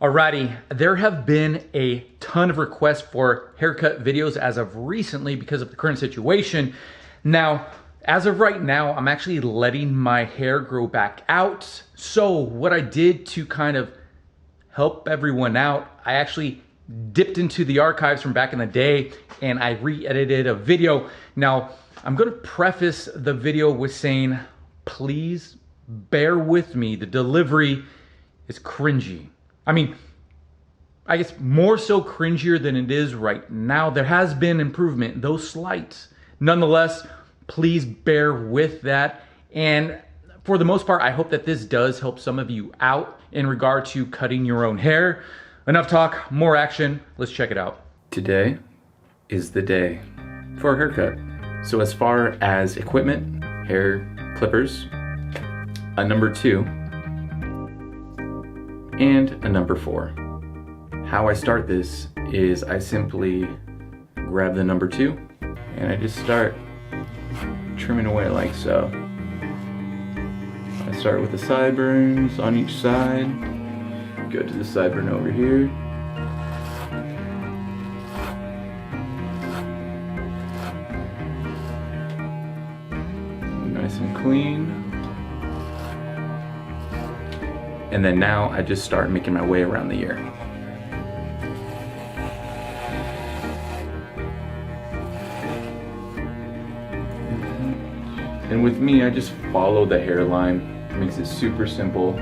Alrighty, there have been a ton of requests for haircut videos as of recently because of the current situation. Now, as of right now, I'm actually letting my hair grow back out. So what I did to kind of help everyone out, I actually dipped into the archives from back in the day and I re-edited a video. Now, I'm gonna preface the video with saying, please bear with me. The delivery is cringy. I mean, I guess more so cringier than it is right now. There has been improvement, though slight. Nonetheless, please bear with that. And for the most part, I hope that this does help some of you out in regard to cutting your own hair. Enough talk, more action. Let's check it out. Today is the day for a haircut. So as far as equipment, hair clippers, a number 2, and a number 4. How I start this is I simply grab the number 2 and I just start trimming away like so. I start with the sideburns on each side, go to the sideburn over here, nice and clean. And then now I just start making my way around the ear. And with me, I just follow the hairline. It makes it super simple.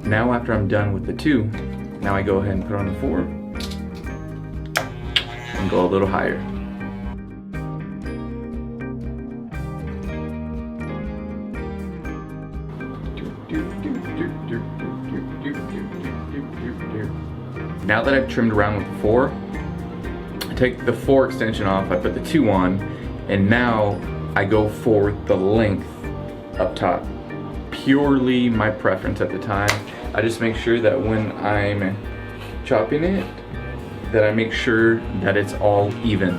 Now after I'm done with the 2, now I go ahead and put on the 4. And go a little higher. Now that I've trimmed around with the 4, I take the 4 extension off, I put the 2 on, and now I go for the length up top. Purely my preference at the time. I just make sure that when I'm chopping it, that I make sure that it's all even.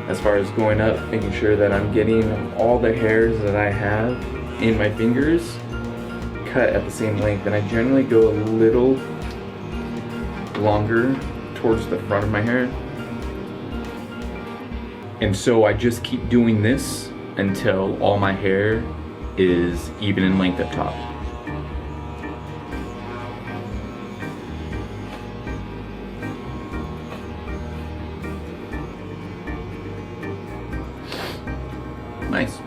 As far as going up, making sure that I'm getting all the hairs that I have in my fingers cut at the same length. And I generally go a little longer towards the front of my hair. And so I just keep doing this until all my hair is even in length up top. Nice.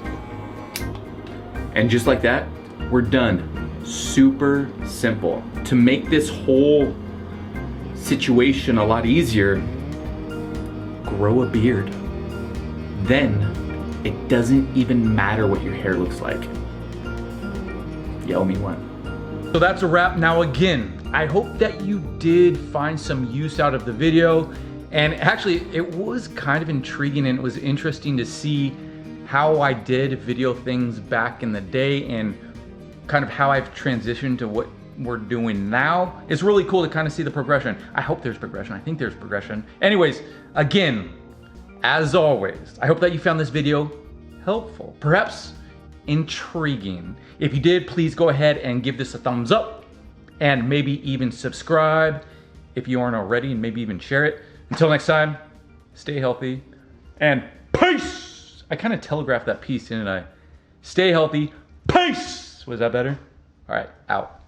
And just like that, we're done. Super simple. To make this whole situation a lot easier, grow a beard. Then it doesn't even matter what your hair looks like. You owe me one. So that's a wrap. Now again, I hope that you did find some use out of the video. And actually, it was kind of intriguing and it was interesting to see how I did video things back in the day and kind of how I've transitioned to what we're doing now. It's really cool to kind of see the progression. I hope there's progression. I think there's progression. Anyways, again, as always, I hope that you found this video helpful, perhaps intriguing. If you did, please go ahead and give this a thumbs up and maybe even subscribe if you aren't already, and maybe even share it. Until next time, stay healthy and peace. I kind of telegraphed that piece, didn't I? Stay healthy. Peace. Was that better? All right, out.